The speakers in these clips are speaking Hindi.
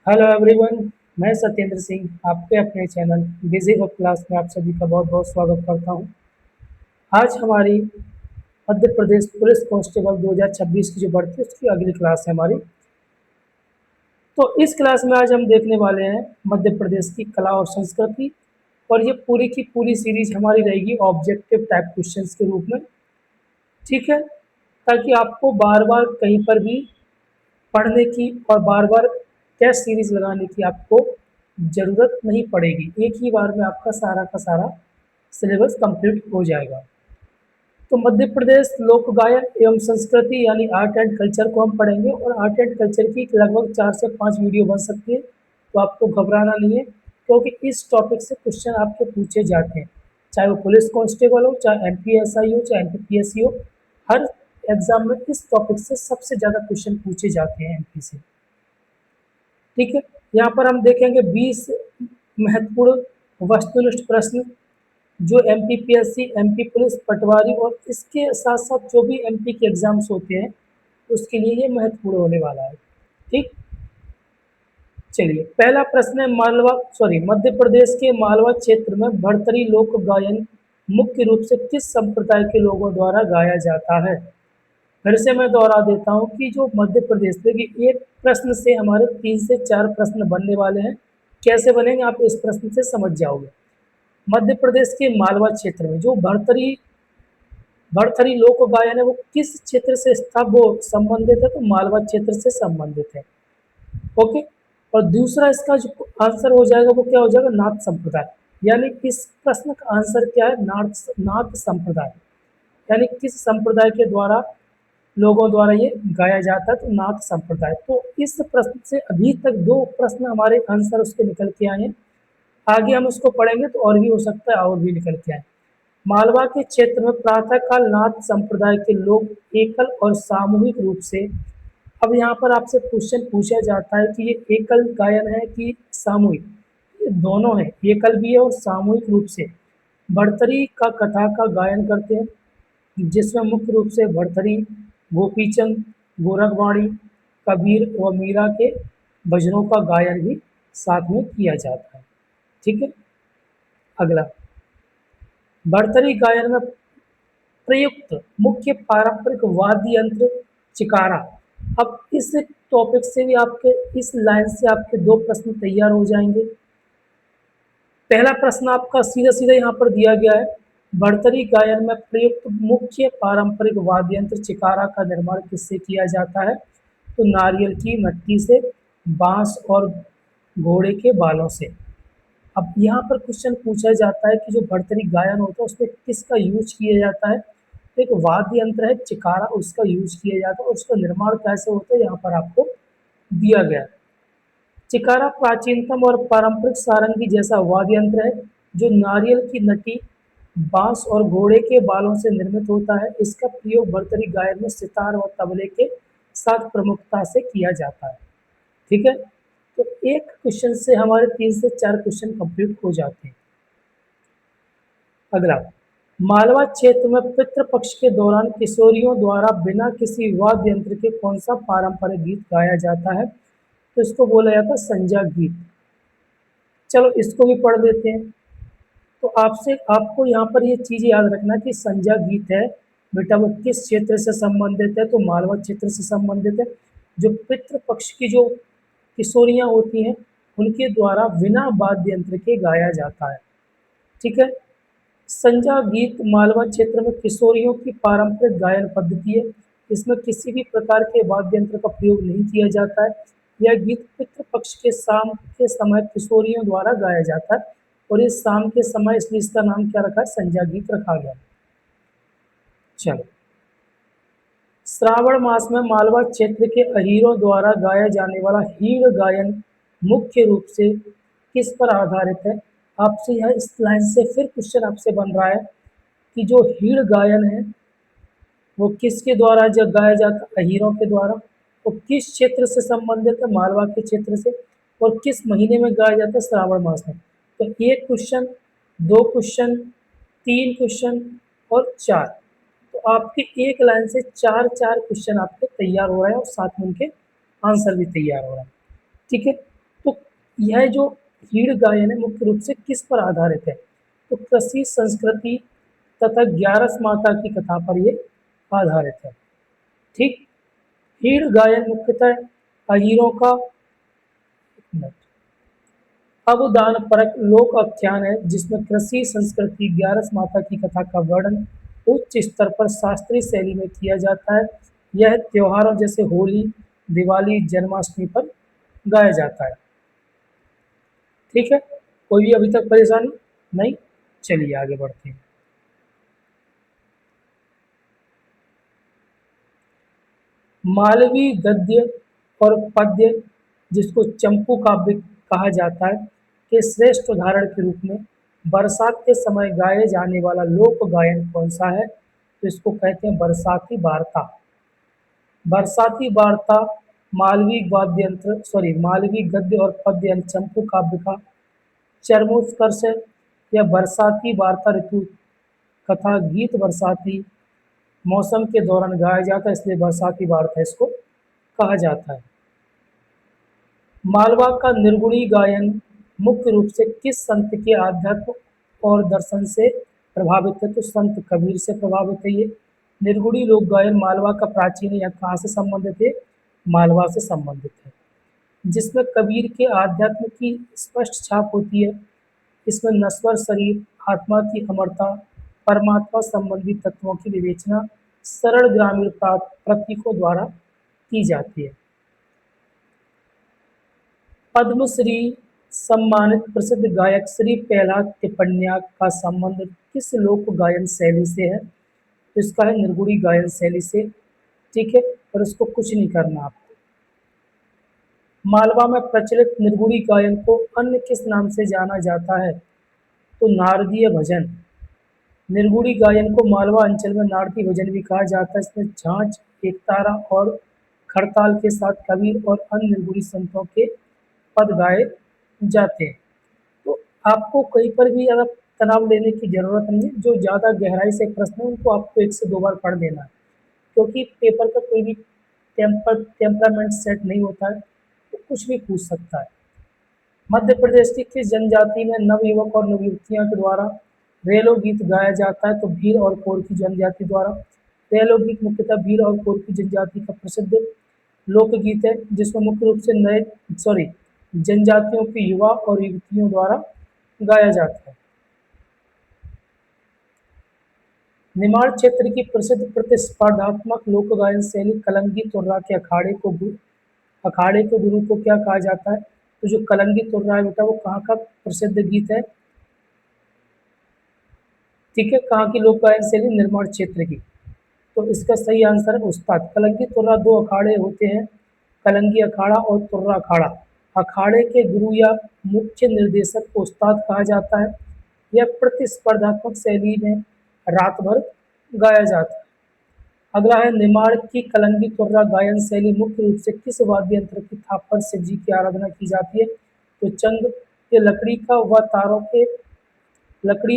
Hello everyone. मैं सत्येंद्र सिंह आपके अपने चैनल बिजी वर्क क्लास में आप सभी का बहुत बहुत स्वागत करता हूं। आज हमारी मध्य प्रदेश पुलिस कांस्टेबल 2026 की जो भर्ती है उसकी अगली क्लास है हमारी। तो इस क्लास में आज हम देखने वाले हैं मध्य प्रदेश की कला और संस्कृति, और ये पूरी की पूरी सीरीज हमारी रहेगी ऑब्जेक्टिव टाइप क्वेश्चंस के रूप में। ठीक है, ताकि आपको बार बार कहीं पर भी पढ़ने की और बार बार टेस्ट सीरीज लगाने की आपको ज़रूरत नहीं पड़ेगी। एक ही बार में आपका सारा का सारा सिलेबस कंप्लीट हो जाएगा। तो मध्य प्रदेश लोक गायन एवं संस्कृति यानी आर्ट एंड कल्चर को हम पढ़ेंगे, और आर्ट एंड कल्चर की लगभग 4 से 5 वीडियो बन सकती है। तो आपको घबराना नहीं है, क्योंकि इस टॉपिक से क्वेश्चन आपके पूछे जाते हैं, चाहे वो पुलिस कांस्टेबल हो, चाहे एमपीएसआई हो, चाहे एमपीपीएससी हो। हर एग्जाम में इस टॉपिक से सबसे ज़्यादा क्वेश्चन पूछे जाते हैं एमपी से। ठीक है, यहाँ पर हम देखेंगे 20 महत्वपूर्ण वस्तुनिष्ठ प्रश्न जो एमपीपीएससी, एमपी पुलिस, पटवारी और इसके साथ साथ जो भी एमपी के एग्जाम्स होते हैं उसके लिए ये महत्वपूर्ण होने वाला है। ठीक, चलिए पहला प्रश्न है मध्य प्रदेश के मालवा क्षेत्र में भरतरी लोक गायन मुख्य रूप से किस संप्रदाय के लोगों द्वारा गाया जाता है। फिर से मैं दोहरा देता हूँ कि जो मध्य प्रदेश में कि एक प्रश्न से हमारे 3 से 4 प्रश्न बनने वाले हैं। कैसे बनेंगे आप इस प्रश्न से समझ जाओगे। मध्य प्रदेश के मालवा क्षेत्र में जो भरतरी भरथरी लोक गायन है वो किस क्षेत्र से वो संबंधित है, तो मालवा क्षेत्र से संबंधित है। ओके, और दूसरा इसका जो आंसर हो जाएगा वो क्या हो जाएगा, नाथ संप्रदाय। यानी इस प्रश्न का आंसर क्या है, नाथ नाथ संप्रदाय। यानी किस संप्रदाय के द्वारा लोगों द्वारा ये गाया जाता है, तो नाथ संप्रदाय। तो इस प्रश्न से अभी तक 2 प्रश्न हमारे आंसर उसके निकल के आए हैं। आगे हम उसको पढ़ेंगे तो और भी हो सकता है और भी निकल के आए। मालवा के क्षेत्र में प्रातःकाल नाथ संप्रदाय के लोग एकल और सामूहिक रूप से, अब यहाँ पर आपसे क्वेश्चन पूछा जाता है कि ये एकल गायन है कि सामूहिक। ये दोनों है, एकल भी है और सामूहिक रूप से भर्तरी का कथा का गायन करते हैं, जिसमें मुख्य रूप से भर्तरी, गोपीचंद, गोरखवाणी, कबीर व मीरा के भजनों का गायन भी साथ में किया जाता है। ठीक है, अगला, भर्तरी गायन में प्रयुक्त मुख्य पारंपरिक वाद्य यंत्र चिकारा। अब इस टॉपिक से भी आपके इस लाइन से आपके 2 प्रश्न तैयार हो जाएंगे। पहला प्रश्न आपका सीधा सीधा यहाँ पर दिया गया है, भर्तरी गायन में प्रयुक्त मुख्य पारंपरिक वाद्य यंत्र चिकारा का निर्माण किससे किया जाता है, तो नारियल की मट्टी से, बांस और घोड़े के बालों से। अब यहाँ पर क्वेश्चन पूछा जाता है कि जो भर्तरी गायन होता है उसमें किसका यूज किया जाता है, तो एक वाद्य यंत्र है चिकारा, उसका यूज किया जाता है और उसका निर्माण कैसे होता है यहाँ पर आपको दिया गया है। चिकारा प्राचीनतम और पारंपरिक सारंगी जैसा वाद्य यंत्र है जो नारियल की नटी, बांस और घोड़े के बालों से निर्मित होता है। इसका प्रयोग भर्तरी गायन में सितार और तबले के साथ प्रमुखता से किया जाता है। ठीक है, तो एक क्वेश्चन से हमारे 3 से 4 क्वेश्चन कंप्लीट हो जाते हैं। अगला, मालवा क्षेत्र में पितृपक्ष के दौरान किशोरियों द्वारा बिना किसी वाद्य यंत्र के कौन सा पारंपरिक गीत गाया जाता है, तो इसको बोला जाता है संजा गीत। चलो इसको भी पढ़ लेते हैं। तो आपको यहाँ पर ये चीज़ याद रखना कि संजा गीत है बेटा वो किस क्षेत्र से संबंधित है, तो मालवा क्षेत्र से संबंधित है। जो पितृपक्ष की जो किशोरियाँ होती हैं उनके द्वारा बिना वाद्य यंत्र के गाया जाता है। ठीक है, संजा गीत मालवा क्षेत्र में किशोरियों की पारंपरिक गायन पद्धति है। इसमें किसी भी प्रकार के वाद्य यंत्र का प्रयोग नहीं किया जाता है। यह गीत पितृपक्ष के शाम के समय किशोरियों द्वारा गाया जाता है, और इस शाम के समय इसलिए इसका नाम क्या रखा है, संजा गीत रखा गया। चलो, श्रावण मास में मालवा क्षेत्र के अहीरों द्वारा गाया जाने वाला हीड़ गायन मुख्य रूप से किस पर आधारित है। आपसे यह इस लाइन से फिर क्वेश्चन आपसे बन रहा है कि जो हीड़ गायन है वो किसके द्वारा जब गाया जाता है, अहीरों के द्वारा। वो किस क्षेत्र से संबंधित है, मालवा के क्षेत्र से, और किस महीने में गाया जाता है, श्रावण मास में। तो एक क्वेश्चन, 2 क्वेश्चन, 3 क्वेश्चन और 4, तो आपके एक लाइन से 4 4 क्वेश्चन आपके तैयार हो रहे हैं और साथ में उनके आंसर भी तैयार हो रहा है। ठीक है, यह जो हीड़ गायन है मुख्य रूप से किस पर आधारित है? तो कृषि संस्कृति तथा ग्यारस माता की कथा पर ये आधारित है। ठीक। हीड़ गायन मुख्यतः अहीरों का अवदान परक लोक आख्यान है जिसमें कृषि संस्कृति ग्यारस माता की कथा का वर्णन उच्च स्तर पर शास्त्रीय शैली में किया जाता है। यह त्योहारों जैसे होली, दिवाली, जन्माष्टमी पर गाया जाता है। ठीक है, कोई भी अभी तक परेशानी नहीं? चलिए आगे बढ़ते हैं। मालवी गद्य और पद्य, जिसको चंपू काव्य कहा जाता है, के श्रेष्ठ उदाहरण के रूप में बरसात के समय गाए जाने वाला लोक गायन कौन सा है? तो इसको कहते हैं बरसाती वार्ता। बरसाती वार्ता मालवी गद्य और पद्य यानी चंपू काव्य का चरमोत्कर्ष है। यह बरसाती वार्ता ऋतु कथा गीत बरसाती मौसम के दौरान गाया जाता है, इसलिए बरसाती वार्ता इसको कहा जाता है। मालवा का निर्गुणी गायन मुख्य रूप से किस संत के आध्यात्म और दर्शन से प्रभावित है? तो संत कबीर से प्रभावित है ये। निर्गुणी लोक गायन मालवा का प्राचीन या कहाँ से संबंधित है? मालवा से संबंधित है, जिसमें कबीर के आध्यात्म की स्पष्ट छाप होती है। इसमें नश्वर शरीर, आत्मा की अमरता, परमात्मा संबंधी तत्वों की विवेचना सरल ग्रामीण प्रतीकों द्वारा की जाती है। पद्मश्री सम्मानित प्रसिद्ध गायक श्री प्रहलाद टिपन्या का संबंध किस लोक गायन शैली से है? तो इसका है निर्गुणी गायन शैली से। ठीक है, और इसको कुछ नहीं करना आपको। मालवा में प्रचलित निर्गुणी गायन को अन्य किस नाम से जाना जाता है? तो नारदीय भजन। निर्गुणी गायन को मालवा अंचल में नारदी भजन भी कहा जाता है। इसमें झांझ, एकतारा और खड़ताल के साथ कबीर और अन्य निर्गुणी संतों के पद गाए जाते हैं। तो आपको कहीं पर भी अगर तनाव लेने की ज़रूरत नहीं है। जो ज़्यादा गहराई से प्रश्न है उनको आपको 1 से 2 बार पढ़ लेना है, क्योंकि पेपर का कोई भी टेम्परामेंट सेट नहीं होता है, तो कुछ भी पूछ सकता है। मध्य प्रदेश की किस जनजाति में नवयुवक और नवयुवतियों के द्वारा रेलो गीत गाया जाता है? तो भील और कोरकी जनजाति द्वारा। रेलो गीत मुख्यतः भील और कोरकी जनजाति का प्रसिद्ध लोकगीत है, जिसमें मुख्य रूप से जनजातियों के युवा और युवतियों द्वारा गाया जाता है। निमाड़ क्षेत्र की प्रसिद्ध प्रतिस्पर्धात्मक लोक गायन शैली कलंगी तुर्रा के अखाड़े के गुरु को क्या कहा जाता है? तो जो कलंगी तुर्रा है बेटा वो कहाँ का प्रसिद्ध गीत है? ठीक है, कहाँ की लोक गायन शैली? निर्माण क्षेत्र की। तो इसका सही आंसर है उस्ताद। कलंगी तुर्रा 2 अखाड़े होते हैं, कलंगी अखाड़ा और तुर्रा अखाड़ा। अखाड़े के गुरु या मुख्य निर्देशक को उस्ताद कहा जाता है। यह प्रतिस्पर्धात्मक शैली में रात भर गाया जाता है। अगला है निमाड़ की कलंगी तुर्रा गायन शैली मुख्य रूप से किस वाद्य यंत्र की थाप पर शिव जी की आराधना की जाती है? तो चंग के लकड़ी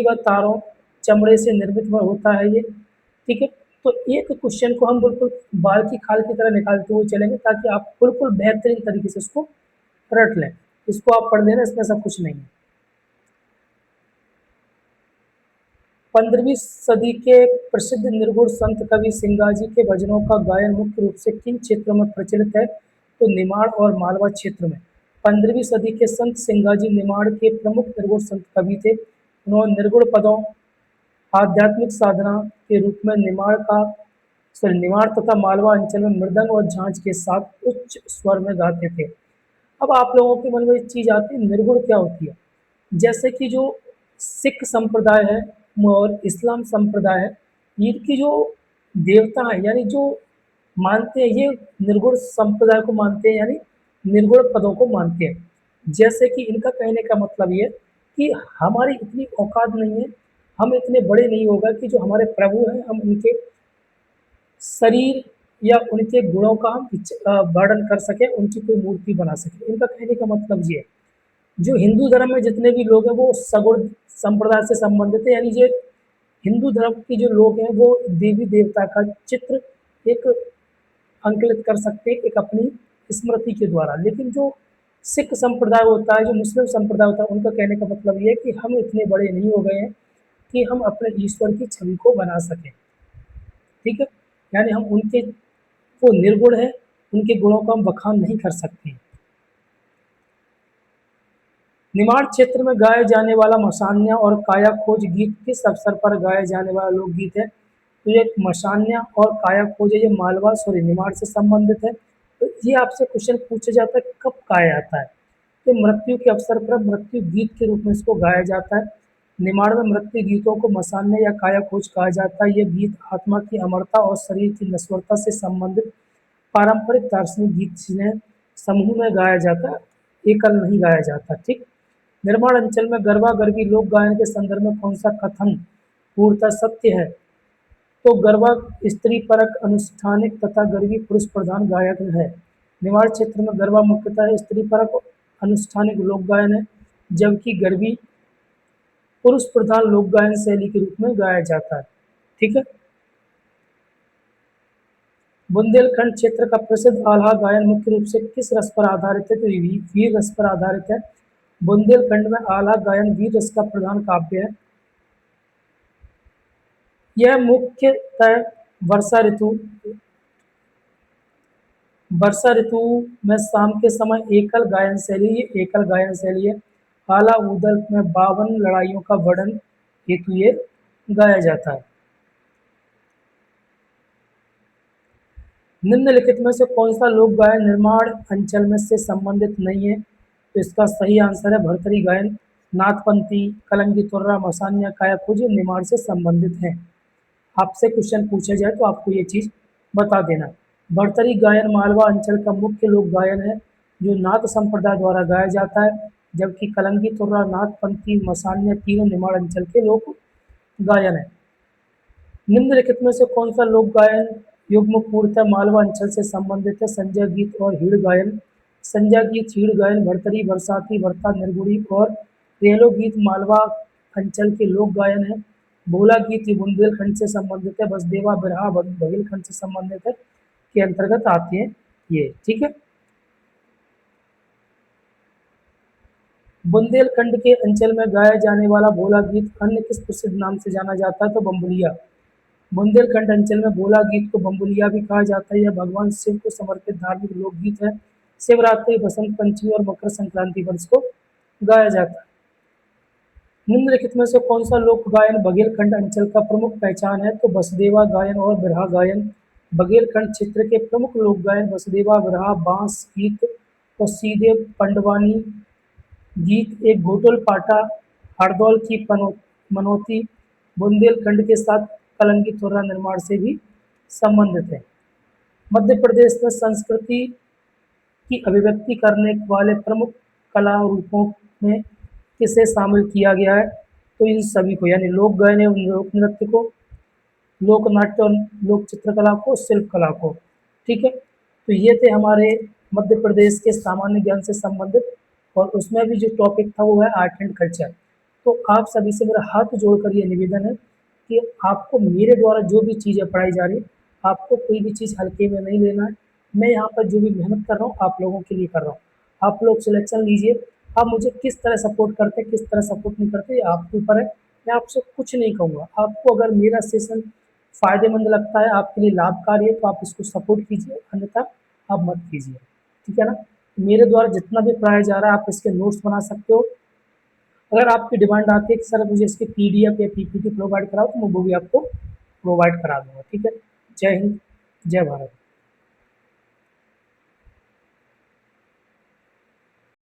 व तारों चमड़े से निर्मित होता है ये। ठीक है, तो एक क्वेश्चन को हम बिल्कुल बाल की खाल की तरह निकालते हुए चलेंगे ताकि आप बिल्कुल बेहतरीन तरीके से इसको रट लें। इसको आप पढ़ लेना, इसमें सब कुछ नहीं है। 15वीं सदी के प्रसिद्ध निर्गुण संत कवि सिंगाजी के भजनों का गायन मुख्य रूप से किन क्षेत्रों में प्रचलित है? तो निमाड़ और मालवा क्षेत्र में। 15वीं सदी के संत सिंगाजी निमाड़ के प्रमुख निर्गुण संत कवि थे। उन्होंने निर्गुण पदों आध्यात्मिक साधना के रूप में निमाड़ तथा मालवा अंचल में मृदंग और झांझ के साथ उच्च स्वर में गाते थे। अब आप लोगों के मन में एक चीज आती है, निर्गुण क्या होती है? जैसे कि जो सिख संप्रदाय है और इस्लाम संप्रदाय है, इनकी जो देवता है यानी जो मानते हैं ये निर्गुण संप्रदाय को मानते हैं, यानी निर्गुण पदों को मानते हैं। जैसे कि इनका कहने का मतलब ये कि हमारी इतनी औकात नहीं है, हम इतने बड़े नहीं होगा कि जो हमारे प्रभु हैं हम उनके शरीर या उनके गुणों का हम वर्णन कर सकें, उनकी कोई मूर्ति बना सकें। इनका कहने का मतलब ये है। जो हिंदू धर्म में जितने भी लोग हैं वो सगुण संप्रदाय से संबंधित है, यानी जो हिंदू धर्म के जो लोग हैं वो देवी देवता का चित्र एक अंकित कर सकते हैं एक अपनी स्मृति के द्वारा। लेकिन जो सिख संप्रदाय होता है, जो मुस्लिम संप्रदाय होता है, उनका कहने का मतलब ये है कि हम इतने बड़े नहीं हो गए हैं कि हम अपने ईश्वर की छवि को बना सकें। ठीक है? यानी हम उनके वो निर्गुण हैं, उनके गुणों का हम बखान नहीं कर सकते हैं। निमाड़ क्षेत्र में गाए जाने वाला मसान्या और काया खोज गीत किस अवसर पर गाए जाने वाला लोकगीत है? तो ये मसान्या और काया खोज है, ये मालवा सॉरी निमाड़ से संबंधित है। तो ये आपसे क्वेश्चन पूछा जाता है कब गाया जाता है? तो मृत्यु के अवसर पर मृत्यु गीत के रूप में इसको गाया जाता है। निमाड़ में मृत्यु गीतों को मसान्या या काया खोज कहा जाता है। ये गीत आत्मा की अमरता और शरीर की नश्वरता से संबंधित पारंपरिक दार्शनिक गीत जिन्हें समूह में गाया जाता है, एकल नहीं गाया जाता। ठीक। निर्माण अंचल में गरबा गरबी लोक गायन के संदर्भ में कौन सा कथन पूर्णतः सत्य है? तो गरबा स्त्री परक अनुष्ठानिक तथा गरबी पुरुष प्रधान गायन है। निमाड़ क्षेत्र में गरबा मुख्यतः स्त्री परक अनुष्ठानिक लोक गायन है, जबकि गरबी पुरुष प्रधान लोक गायन शैली के रूप में गाया जाता है। ठीक है। बुंदेलखंड क्षेत्र का प्रसिद्ध आल्हा गायन मुख्य रूप से किस रस पर आधारित है? तो वीर रस पर आधारित है। बुंदेलखंड में आल्हा गायन वीर रस का प्रधान काव्य है। यह मुख्यतः वर्षा ऋतु में शाम के समय एकल गायन शैली है। आला उदल में 52 लड़ाइयों का वर्णन हेतु ये गाया जाता है। निम्नलिखित में से कौन सा लोक गायन निर्माण अंचल में से संबंधित नहीं है? तो इसका सही आंसर है भरतरी गायन। नाथपंथी, कलंगी तुर्रा, मसान्या, कायाकुज निमाड़ से संबंधित हैं। आपसे क्वेश्चन पूछा जाए तो आपको ये चीज बता देना। भरतरी गायन मालवा अंचल का मुख्य लोक गायन है, जो नाथ संप्रदाय द्वारा गाया जाता है, जबकि कलंगी तुर्रा, नाथपंथी, मसान्या तीनों निमाड़ अंचल के लोक गायन है। निम्नलिखित में से कौन सा लोक गायन युग्म पूर्णतः मालवा अंचल से संबंधित है? संजय गीत और हीड़ गायन। संजय गीत, हीड़ गायन भरतरी, बरसाती, भरता, निर्गुड़ी और रेलो गीत मालवा अंचल के लोक गायन है। भोला गीत ये बुंदेलखंड से संबंधित है। बसदेवा बिरहा बघेलखंड से संबंधित है, के अंतर्गत आते हैं ये। ठीक है। बुंदेलखंड के अंचल में गाया जाने वाला भोला गीत अन्य किस प्रसिद्ध नाम से जाना जाता है? तो बम्बुलिया। बुंदेलखंड अंचल में भोला गीत को बम्बुलिया भी कहा जाता है। यह भगवान शिव को समर्पित धार्मिक लोकगीत है। शिवरात्रि, बसंत पंचमी और मकर संक्रांति पर इसको गाया जाता है। निम्नलिखित में से कौन सा लोक गायन बघेलखंड अंचल का प्रमुख पहचान है? तो बसदेवा गायन और बिरहा गायन। बघेलखंड क्षेत्र के प्रमुख लोक गायन बसदेवा, बिरहा, बांस गीत और सीधे पंडवानी गीत, एक घोटल पाटा, हरदौल की मनोती बुंदेलखंड के साथ कलंगी तुर्रा निर्माण से भी संबंधित है। मध्य प्रदेश में संस्कृति की अभिव्यक्ति करने वाले प्रमुख कला रूपों में किसे शामिल किया गया है? तो इन सभी को, यानी लोक गायन एवं लोक नृत्य को, लोक नाट्य और लोक चित्रकला को, शिल्प कला को। ठीक है। तो ये थे हमारे मध्य प्रदेश के सामान्य ज्ञान से संबंधित, और उसमें भी जो टॉपिक था वो है आर्ट एंड कल्चर। तो आप सभी से मेरा हाथ जोड़कर ये निवेदन है कि आपको मेरे द्वारा जो भी चीज़ें पढ़ाई जा रही है, आपको कोई भी चीज़ हल्के में नहीं लेना है। मैं यहाँ पर जो भी मेहनत कर रहा हूँ आप लोगों के लिए कर रहा हूँ। आप लोग सिलेक्शन लीजिए, आप मुझे किस तरह सपोर्ट करते हैं, किस तरह सपोर्ट नहीं करते, ये आपके ऊपर है। मैं आपसे कुछ नहीं कहूँगा। आपको अगर मेरा सेशन फ़ायदेमंद लगता है, आपके लिए लाभकारी है, तो आप इसको सपोर्ट कीजिए, अन्यथा आप मत कीजिए। ठीक है ना? मेरे द्वारा जितना भी पढ़ाया जा रहा है आप इसके नोट्स बना सकते हो। अगर आपकी डिमांड आती है कि सर मुझे इसकी पीडीएफ या पीपीटी प्रोवाइड कराओ, तो मैं वो भी आपको प्रोवाइड करा दूँगा। ठीक है? जय हिंद, जय भारत।